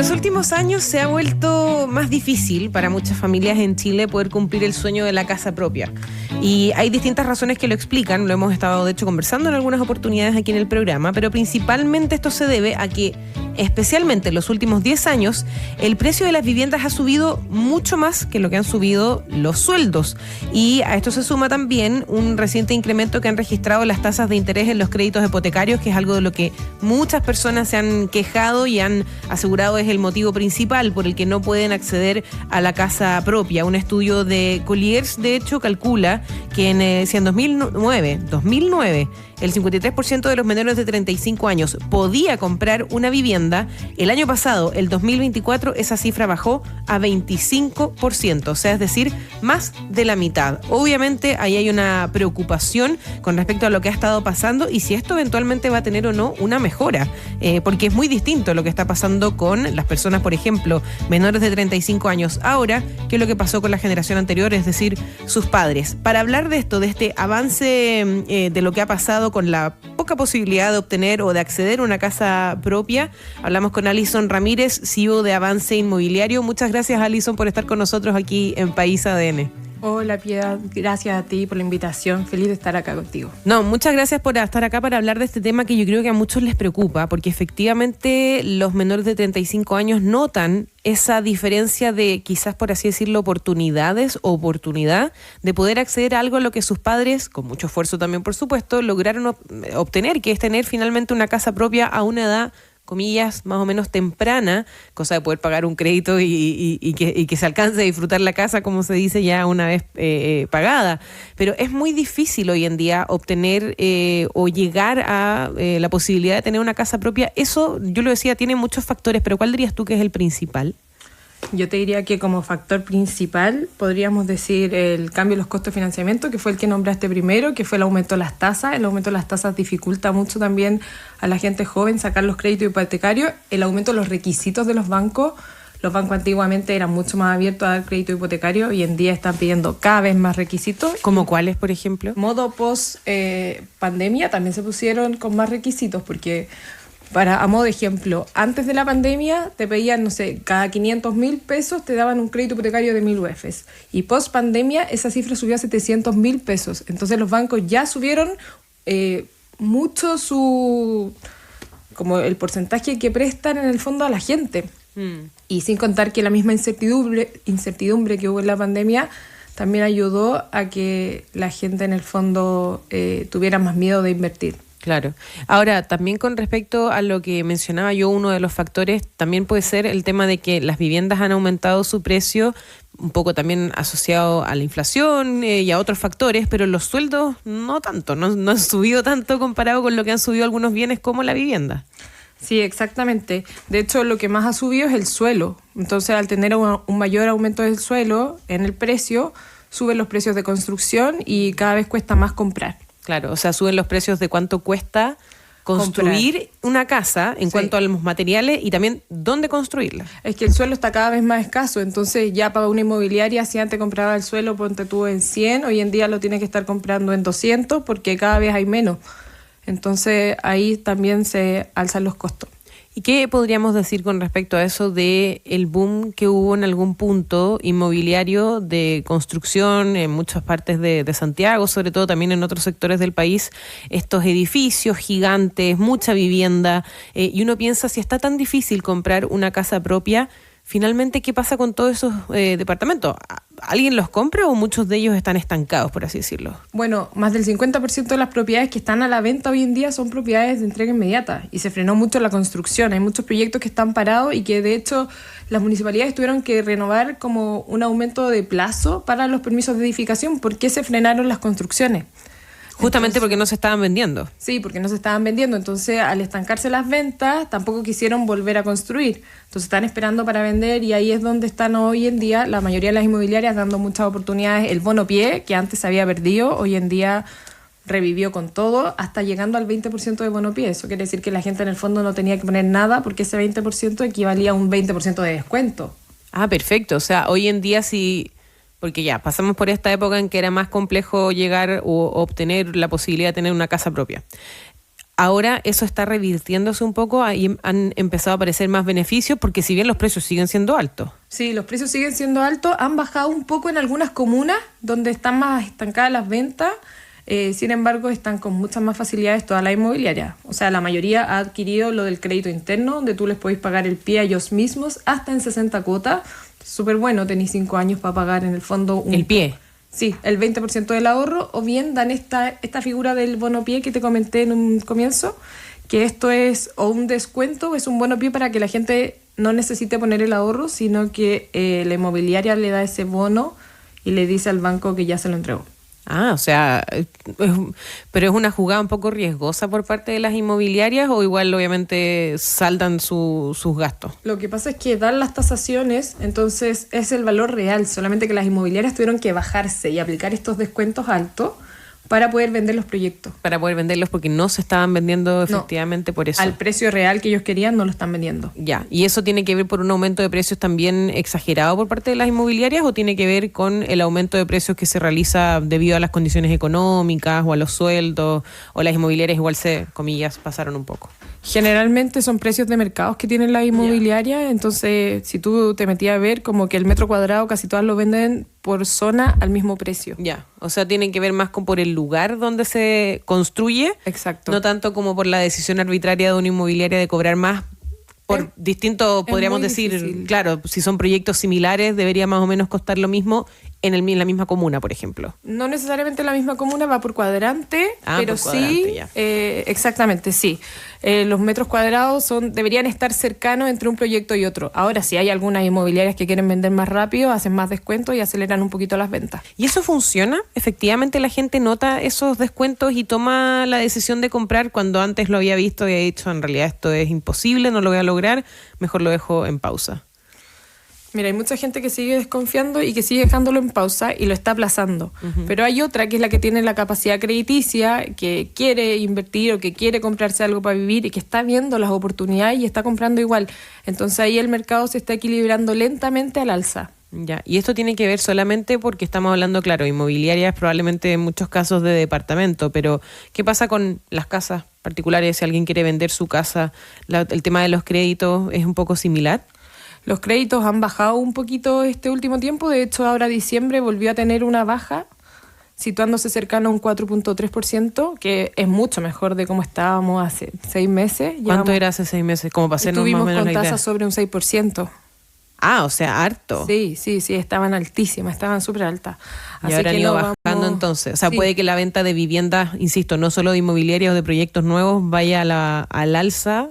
los últimos años se ha vuelto más difícil para muchas familias en Chile poder cumplir el sueño de la casa propia. Y hay distintas razones que lo explican, lo hemos estado de hecho conversando en algunas oportunidades aquí en el programa, pero principalmente esto se debe a que, especialmente en los últimos 10 años, el precio de las viviendas ha subido mucho más que lo que han subido los sueldos. Y a esto se suma también un reciente incremento que han registrado las tasas de interés en los créditos hipotecarios, que es algo de lo que muchas personas se han quejado y han asegurado es el motivo principal por el que no pueden acceder a la casa propia. Un estudio de Colliers, de hecho, calcula que si en 2009, el 53% de los menores de 35 años podía comprar una vivienda, el año pasado, el 2024, esa cifra bajó a 25%, o sea, es decir, más de la mitad. Obviamente, ahí hay una preocupación con respecto a lo que ha estado pasando y si esto eventualmente va a tener o no una mejora, porque es muy distinto lo que está pasando con las personas, por ejemplo, menores de 35 años ahora, que lo que pasó con la generación anterior, es decir, sus padres. Para hablar de esto, de este avance de lo que ha pasado con la poca posibilidad de obtener o de acceder a una casa propia, hablamos con Alison Ramírez, CEO de Avance Inmobiliario. Muchas gracias, Alison, por estar con nosotros aquí en País ADN. Hola, Piedad, gracias a ti por la invitación, feliz de estar acá contigo. No, muchas gracias por estar acá para hablar de este tema que yo creo que a muchos les preocupa, porque efectivamente los menores de 35 años notan esa diferencia de, quizás por así decirlo, oportunidad de poder acceder a algo a lo que sus padres, con mucho esfuerzo también por supuesto, lograron obtener, que es tener finalmente una casa propia a una edad, comillas, más o menos temprana, cosa de poder pagar un crédito y que se alcance a disfrutar la casa, como se dice, ya una vez pagada. Pero es muy difícil hoy en día obtener o llegar a la posibilidad de tener una casa propia. Eso, yo lo decía, tiene muchos factores, pero ¿cuál dirías tú que es el principal? Yo te diría que como factor principal podríamos decir el cambio de los costos de financiamiento, que fue el que nombraste primero, que fue el aumento de las tasas. El aumento de las tasas dificulta mucho también a la gente joven sacar los créditos hipotecarios. El aumento de los requisitos de los bancos. Los bancos antiguamente eran mucho más abiertos a dar crédito hipotecario. Hoy en día están pidiendo cada vez más requisitos. ¿Como cuáles, por ejemplo? Modo post pandemia también se pusieron con más requisitos porque... a modo de ejemplo, antes de la pandemia te pedían, no sé, cada 500.000 pesos te daban un crédito hipotecario de 1.000 UFs. Y post pandemia esa cifra subió a 700.000 pesos. Entonces los bancos ya subieron mucho como el porcentaje que prestan en el fondo a la gente. Y sin contar que la misma incertidumbre que hubo en la pandemia también ayudó a que la gente en el fondo tuviera más miedo de invertir. Claro. Ahora, también con respecto a lo que mencionaba yo, uno de los factores también puede ser el tema de que las viviendas han aumentado su precio, un poco también asociado a la inflación y a otros factores, pero los sueldos no tanto, no han subido tanto comparado con lo que han subido algunos bienes como la vivienda. Sí, exactamente. De hecho, lo que más ha subido es el suelo. Entonces, al tener un mayor aumento del suelo en el precio, suben los precios de construcción y cada vez cuesta más comprar. Claro, o sea, suben los precios de cuánto cuesta construir una casa en cuanto a los materiales y también dónde construirla. Es que el suelo está cada vez más escaso, entonces ya para una inmobiliaria, si antes compraba el suelo, ponte tú en 100, hoy en día lo tiene que estar comprando en 200 porque cada vez hay menos. Entonces ahí también se alzan los costos. ¿Y qué podríamos decir con respecto a eso de el boom que hubo en algún punto inmobiliario de construcción en muchas partes de Santiago, sobre todo también en otros sectores del país, estos edificios gigantes, mucha vivienda, y uno piensa si está tan difícil comprar una casa propia, finalmente, ¿qué pasa con todos esos departamentos? ¿Alguien los compra o muchos de ellos están estancados, por así decirlo? Bueno, más del 50% de las propiedades que están a la venta hoy en día son propiedades de entrega inmediata y se frenó mucho la construcción. Hay muchos proyectos que están parados y que de hecho las municipalidades tuvieron que renovar como un aumento de plazo para los permisos de edificación porque se frenaron las construcciones. Justamente porque no se estaban vendiendo. Sí, porque no se estaban vendiendo. Entonces, al estancarse las ventas, tampoco quisieron volver a construir. Entonces, están esperando para vender y ahí es donde están hoy en día la mayoría de las inmobiliarias dando muchas oportunidades. El bono pie, que antes se había perdido, hoy en día revivió con todo, hasta llegando al 20% de bono pie. Eso quiere decir que la gente en el fondo no tenía que poner nada porque ese 20% equivalía a un 20% de descuento. Ah, perfecto. O sea, hoy en día sí... Porque ya pasamos por esta época en que era más complejo llegar o obtener la posibilidad de tener una casa propia. ahora eso está revirtiéndose un poco, ahí han empezado a aparecer más beneficios, porque si bien los precios siguen siendo altos. Sí, los precios siguen siendo altos, han bajado un poco en algunas comunas donde están más estancadas las ventas, sin embargo están con muchas más facilidades toda la inmobiliaria. O sea, la mayoría ha adquirido lo del crédito interno, donde tú les podéis pagar el pie a ellos mismos hasta en 60 cuotas. Súper bueno, tenéis 5 años para pagar en el fondo El pie. Sí, el 20% del ahorro, o bien dan esta figura del bono pie que te comenté en un comienzo, que esto es o un descuento, es un bono pie para que la gente no necesite poner el ahorro, sino que la inmobiliaria le da ese bono y le dice al banco que ya se lo entregó. O sea, pero es una jugada un poco riesgosa por parte de las inmobiliarias, o igual obviamente saldan sus gastos. Lo que pasa es que dan las tasaciones, entonces es el valor real, solamente que las inmobiliarias tuvieron que bajarse y aplicar estos descuentos altos para poder vender los proyectos. Para poder venderlos, porque no se estaban vendiendo efectivamente por eso. Al precio real que ellos querían no lo están vendiendo. Ya, ¿y eso tiene que ver por un aumento de precios también exagerado por parte de las inmobiliarias, o tiene que ver con el aumento de precios que se realiza debido a las condiciones económicas o a los sueldos, o las inmobiliarias igual comillas, pasaron un poco? Generalmente son precios de mercados que tienen las inmobiliarias, entonces si tú te metías a ver, como que el metro cuadrado casi todas lo venden por zona al mismo precio. Ya, o sea, tienen que ver más por el lugar donde se construye. Exacto. No tanto como por la decisión arbitraria de una inmobiliaria de cobrar más por distinto, podríamos decir, difícil. Claro, si son proyectos similares debería más o menos costar lo mismo en la misma comuna, por ejemplo. No necesariamente en la misma comuna, va por cuadrante, pero por cuadrante, sí, ya. Exactamente, sí. Los metros cuadrados deberían estar cercanos entre un proyecto y otro. Ahora, si hay algunas inmobiliarias que quieren vender más rápido, hacen más descuentos y aceleran un poquito las ventas. ¿Y eso funciona? ¿Efectivamente la gente nota esos descuentos y toma la decisión de comprar cuando antes lo había visto y había dicho, en realidad esto es imposible, no lo voy a lograr, mejor lo dejo en pausa? Mira, hay mucha gente que sigue desconfiando y que sigue dejándolo en pausa y lo está aplazando. Pero hay otra que es la que tiene la capacidad crediticia, que quiere invertir o que quiere comprarse algo para vivir y que está viendo las oportunidades y está comprando igual. Entonces ahí el mercado se está equilibrando lentamente al alza. Ya, y esto tiene que ver solamente porque estamos hablando, claro, inmobiliarias, probablemente en muchos casos de departamento, pero ¿qué pasa con las casas particulares? Si alguien quiere vender su casa, el tema de los créditos es un poco similar. Los créditos han bajado un poquito este último tiempo, de hecho ahora diciembre volvió a tener una baja, situándose cercano a un 4.3%, que es mucho mejor de cómo estábamos hace 6 meses. ¿Cuánto era hace 6 meses? Como para hacernos más o menos la idea. Estuvimos con tasas sobre un 6%. O sea, harto. Sí, estaban altísimas, estaban súper altas. Y ahora han ido bajando entonces. O sea, puede que la venta de viviendas, insisto, no solo de inmobiliarias o de proyectos nuevos, vaya al alza,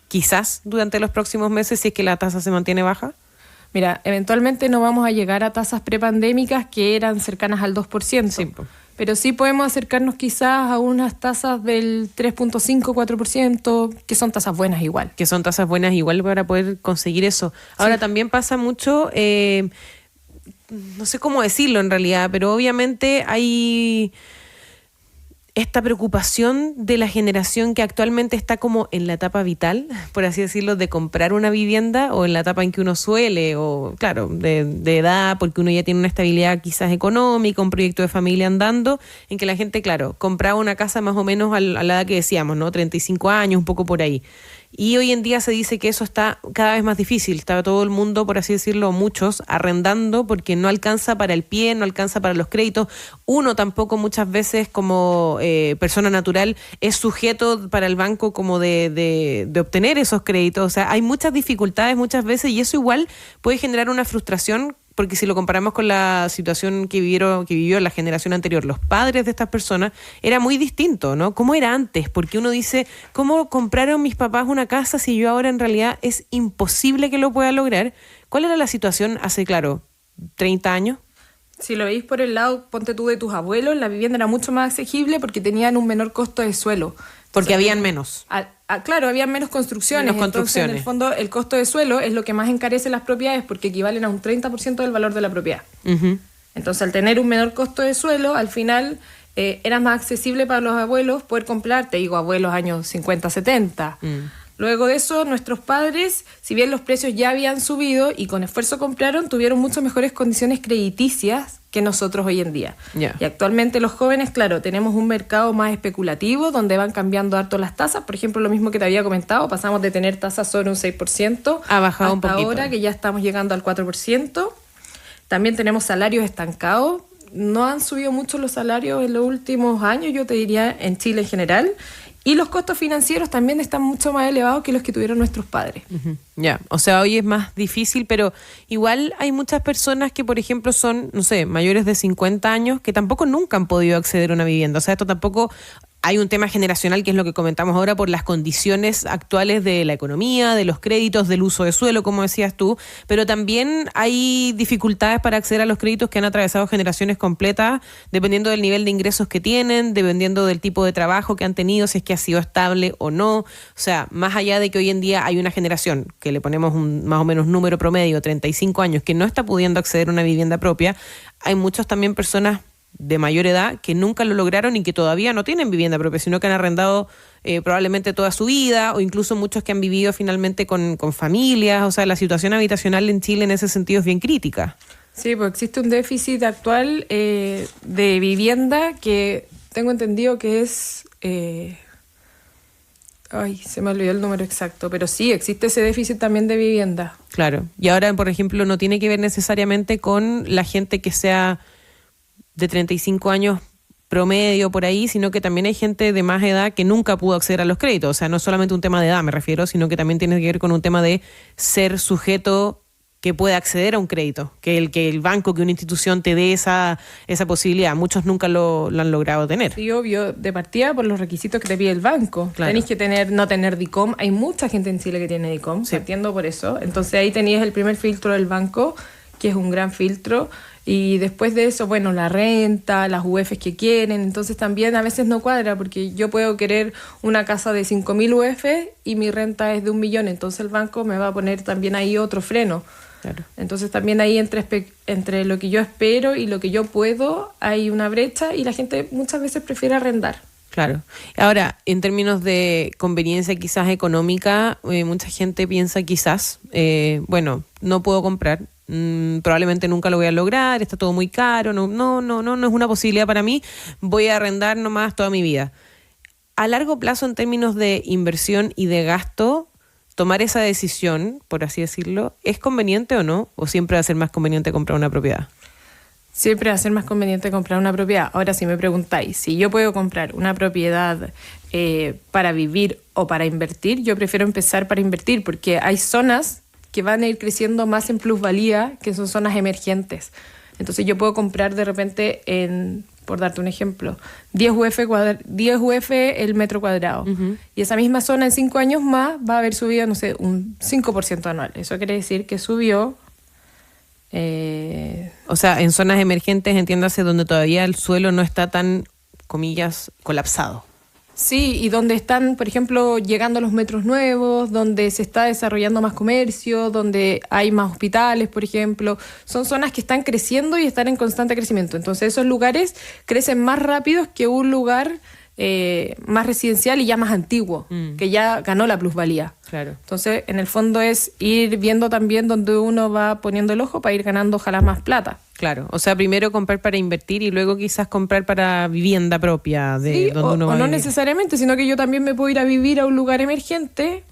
quizás durante los próximos meses, si es que la tasa se mantiene baja. Mira, eventualmente no vamos a llegar a tasas prepandémicas que eran cercanas al 2%. Sí. Pero sí podemos acercarnos quizás a unas tasas del 3.5, 4%, que son tasas buenas igual. Que son tasas buenas igual para poder conseguir eso. Ahora, también pasa mucho, no sé cómo decirlo en realidad, pero obviamente hay esta preocupación de la generación que actualmente está como en la etapa vital, por así decirlo, de comprar una vivienda, o en la etapa en que uno suele, o claro, de edad, porque uno ya tiene una estabilidad quizás económica, un proyecto de familia andando, en que la gente, claro, compraba una casa más o menos a la edad que decíamos, ¿no? 35 años, un poco por ahí. Y hoy en día se dice que eso está cada vez más difícil. Está todo el mundo, por así decirlo, muchos, arrendando porque no alcanza para el pie, no alcanza para los créditos. Uno tampoco muchas veces como persona natural es sujeto para el banco como de obtener esos créditos. O sea, hay muchas dificultades muchas veces y eso igual puede generar una frustración, porque si lo comparamos con la situación que vivió la generación anterior, los padres de estas personas, era muy distinto, ¿no? ¿Cómo era antes? Porque uno dice, ¿cómo compraron mis papás una casa si yo ahora en realidad es imposible que lo pueda lograr? ¿Cuál era la situación hace, claro, 30 años? Si lo veis por el lado, ponte tú, de tus abuelos, la vivienda era mucho más asequible porque tenían un menor costo de suelo. Porque habían menos. Claro, habían menos construcciones. Entonces, en el fondo, el costo de suelo es lo que más encarece las propiedades porque equivalen a un 30% del valor de la propiedad. Uh-huh. Entonces, al tener un menor costo de suelo, al final era más accesible para los abuelos poder comprar, te digo, abuelos años 50, 70. Luego de eso, nuestros padres, si bien los precios ya habían subido y con esfuerzo compraron, tuvieron mucho mejores condiciones crediticias que nosotros hoy en día. Yeah. Y actualmente los jóvenes, claro, tenemos un mercado más especulativo donde van cambiando harto las tasas. Por ejemplo, lo mismo que te había comentado, pasamos de tener tasas sobre un 6% ha bajado un hasta poquito. ahora que ya estamos llegando al 4%. También tenemos salarios estancados. No han subido mucho los salarios en los últimos años, yo te diría, en Chile en general. Y los costos financieros también están mucho más elevados que los que tuvieron nuestros padres. Ya, o sea, hoy es más difícil, pero igual hay muchas personas que, por ejemplo, son, no sé, mayores de 50 años que tampoco nunca han podido acceder a una vivienda. O sea, esto tampoco... Hay un tema generacional que es lo que comentamos ahora por las condiciones actuales de la economía, de los créditos, del uso de suelo, como decías tú, pero también hay dificultades para acceder a los créditos que han atravesado generaciones completas, dependiendo del nivel de ingresos que tienen, dependiendo del tipo de trabajo que han tenido, si es que ha sido estable o no. O sea, más allá de que hoy en día hay una generación que le ponemos un más o menos número promedio, 35 años, que no está pudiendo acceder a una vivienda propia, hay muchas también personas de mayor edad que nunca lo lograron y que todavía no tienen vivienda propia, sino que han arrendado probablemente toda su vida, o incluso muchos que han vivido finalmente con familias. O sea, la situación habitacional en Chile en ese sentido es bien crítica. Sí, pues existe un déficit actual de vivienda que tengo entendido que es... se me olvidó el número exacto, pero sí, existe ese déficit también de vivienda. Claro, y ahora, por ejemplo, no tiene que ver necesariamente con la gente que sea de 35 años promedio por ahí, sino que también hay gente de más edad que nunca pudo acceder a los créditos. O sea, no solamente un tema de edad, me refiero, sino que también tiene que ver con un tema de ser sujeto que pueda acceder a un crédito, que el banco, que una institución te dé esa posibilidad. Muchos nunca lo han logrado tener. Sí, obvio, de partida por los requisitos que te pide el banco. Claro. Tenéis que no tener DICOM. Hay mucha gente en Chile que tiene DICOM, Sí. partiendo por eso. Entonces ahí tenías el primer filtro del banco, que es un gran filtro. Y después de eso, bueno, la renta, las UFs que quieren. Entonces también a veces no cuadra, porque yo puedo querer una casa de 5.000 UF y mi renta es de 1 millón. Entonces el banco me va a poner también ahí otro freno. Claro. Entonces también ahí entre lo que yo espero y lo que yo puedo hay una brecha y la gente muchas veces prefiere arrendar. Claro. Ahora, en términos de conveniencia quizás económica, mucha gente piensa quizás, bueno, no puedo comprar, probablemente nunca lo voy a lograr, está todo muy caro, no es una posibilidad para mí, voy a arrendar nomás toda mi vida. A largo plazo, en términos de inversión y de gasto, tomar esa decisión, por así decirlo, ¿es conveniente o no? ¿O siempre va a ser más conveniente comprar una propiedad? Siempre va a ser más conveniente comprar una propiedad. Ahora, si me preguntáis, si yo puedo comprar una propiedad para vivir o para invertir, yo prefiero empezar para invertir, porque hay zonas que van a ir creciendo más en plusvalía, que son zonas emergentes. Entonces yo puedo comprar de repente por darte un ejemplo, 10 UF el metro cuadrado. Uh-huh. Y esa misma zona en 5 años más va a haber subido, no sé, un 5% anual. Eso quiere decir que subió... O sea, en zonas emergentes, entiéndase, donde todavía el suelo no está tan, comillas, colapsado. Sí, y donde están, por ejemplo, llegando los metros nuevos, donde se está desarrollando más comercio, donde hay más hospitales, por ejemplo. Son zonas que están creciendo y están en constante crecimiento. Entonces esos lugares crecen más rápido que un lugar más residencial y ya más antiguo, que ya ganó la plusvalía. Claro. Entonces, en el fondo es ir viendo también donde uno va poniendo el ojo para ir ganando ojalá más plata. Claro, o sea, primero comprar para invertir y luego quizás comprar para vivienda propia de sí, donde uno va o a no vivir. Necesariamente, sino que yo también me puedo ir a vivir a un lugar emergente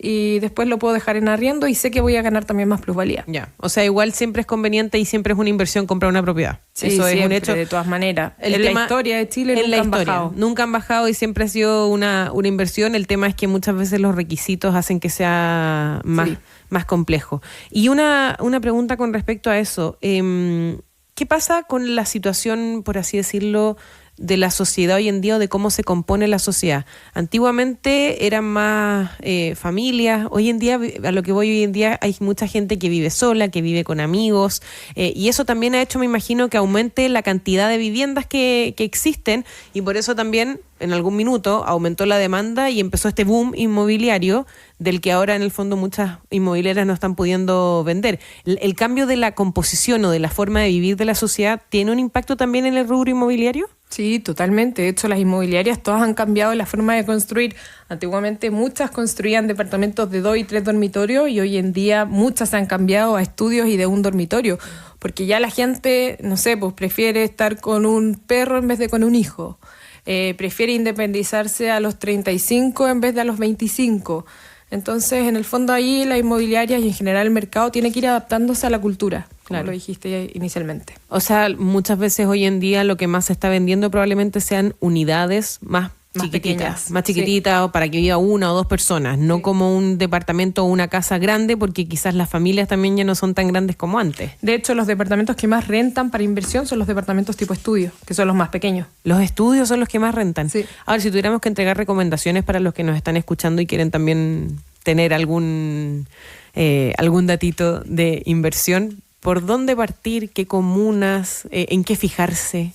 y después lo puedo dejar en arriendo y sé que voy a ganar también más plusvalía. Ya, o sea, igual siempre es conveniente y siempre es una inversión comprar una propiedad. Sí, eso es siempre, un hecho. de todas maneras. En la historia de Chile nunca han bajado. Nunca han bajado y siempre ha sido una inversión. El tema es que muchas veces los requisitos hacen que sea más complejo. Y una pregunta con respecto a eso. ¿Qué pasa con la situación, por así decirlo, de la sociedad hoy en día o de cómo se compone la sociedad? Antiguamente eran más familias, hoy en día, a lo que voy hoy en día, hay mucha gente que vive sola, que vive con amigos, y eso también ha hecho, me imagino, que aumente la cantidad de viviendas que existen, y por eso también en algún minuto, aumentó la demanda y empezó este boom inmobiliario del que ahora en el fondo muchas inmobiliarias no están pudiendo vender. ¿El cambio de la composición o de la forma de vivir de la sociedad tiene un impacto también en el rubro inmobiliario? Sí, totalmente. De hecho, las inmobiliarias todas han cambiado la forma de construir. Antiguamente muchas construían departamentos de 2 y 3 dormitorios y hoy en día muchas se han cambiado a estudios y de 1 dormitorio. Porque ya la gente, no sé, pues prefiere estar con un perro en vez de con un hijo. Prefiere independizarse a los 35 en vez de a los 25. Entonces, en el fondo ahí las inmobiliarias y en general el mercado tiene que ir adaptándose a la cultura, como lo dijiste inicialmente. O sea, muchas veces hoy en día lo que más se está vendiendo probablemente sean unidades más chiquititas, más chiquititas, sí, para que viva 1 o 2 personas, no sí, como un departamento o una casa grande, porque quizás las familias también ya no son tan grandes como antes. De hecho, los departamentos que más rentan para inversión son los departamentos tipo estudio, que son los más pequeños. Los estudios son los que más rentan. Sí. Ahora, si tuviéramos que entregar recomendaciones para los que nos están escuchando y quieren también tener algún datito de inversión, ¿por dónde partir? ¿Qué comunas? ¿En qué fijarse?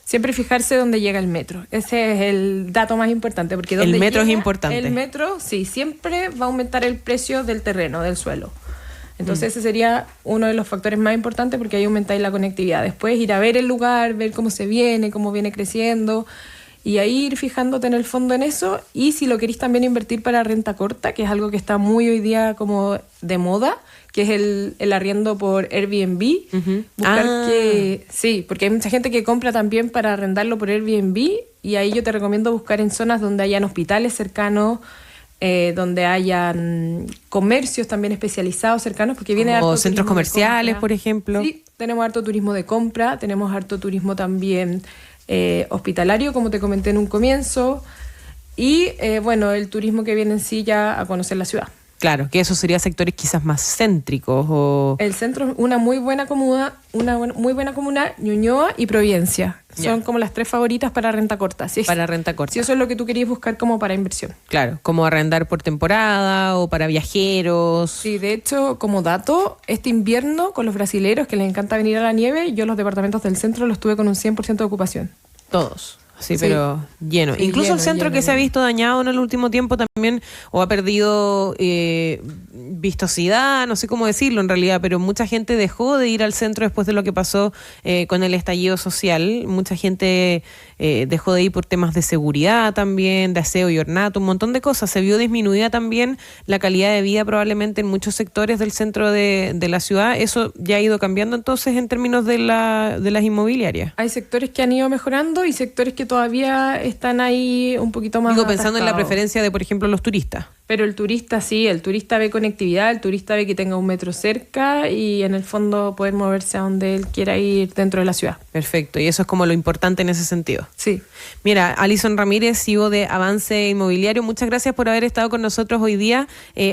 Siempre fijarse dónde llega el metro. Ese es el dato más importante. Porque donde el metro es importante. El metro, sí, siempre va a aumentar el precio del terreno, del suelo. Entonces ese sería uno de los factores más importantes porque ahí aumentáis la conectividad. Después ir a ver el lugar, ver cómo viene creciendo y ahí ir fijándote en el fondo en eso. Y si lo queréis también invertir para renta corta, que es algo que está muy hoy día como de moda, que es el arriendo por Airbnb. Buscar que... Sí, porque hay mucha gente que compra también para arrendarlo por Airbnb y ahí yo te recomiendo buscar en zonas donde hayan hospitales cercanos, donde hayan comercios también especializados cercanos, porque viene harto centros comerciales, por ejemplo. Sí, tenemos harto turismo de compra, tenemos harto turismo también hospitalario, como te comenté en un comienzo, y bueno, el turismo que viene en sí ya a conocer la ciudad. Claro, que esos serían sectores quizás más céntricos o... El centro es una muy buena comuna, Ñuñoa y Providencia. Son como las 3 favoritas para renta corta. Para renta corta. Si eso es lo que tú querías buscar como para inversión. Claro, como arrendar por temporada o para viajeros. Sí, de hecho, como dato, este invierno con los brasileros que les encanta venir a la nieve, yo los departamentos del centro los tuve con un 100% de ocupación. Todos. Sí, pero lleno. Sí, incluso el centro que se ha visto dañado en el último tiempo también, o ha perdido vistosidad, no sé cómo decirlo en realidad, pero mucha gente dejó de ir al centro después de lo que pasó con el estallido social. Mucha gente dejó de ir por temas de seguridad también, de aseo y ornato, un montón de cosas. Se vio disminuida también la calidad de vida probablemente en muchos sectores del centro de la ciudad. Eso ya ha ido cambiando entonces en términos de las inmobiliarias. Hay sectores que han ido mejorando y sectores que todavía están ahí un poquito más pensando atascados. En la preferencia de, por ejemplo, los turistas. Pero el turista sí, el turista ve conectividad, el turista ve que tenga un metro cerca y en el fondo poder moverse a donde él quiera ir dentro de la ciudad. Perfecto, y eso es como lo importante en ese sentido. Sí. Mira, Alison Ramírez, CEO de Avance Inmobiliario, muchas gracias por haber estado con nosotros hoy día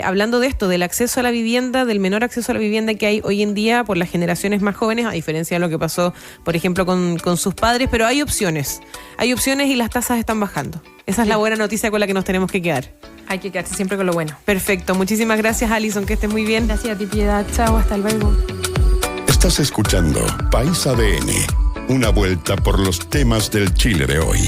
hablando de esto, del acceso a la vivienda, del menor acceso a la vivienda que hay hoy en día por las generaciones más jóvenes, a diferencia de lo que pasó, por ejemplo, con sus padres, pero hay opciones y las tasas están bajando. Esa es la buena noticia con la que nos tenemos que quedar. Hay que quedarse siempre con lo bueno. Perfecto, muchísimas gracias, Alison, que estés muy bien. Gracias a ti, Piedad. Chao, hasta luego. Estás escuchando País ADN, una vuelta por los temas del Chile de hoy.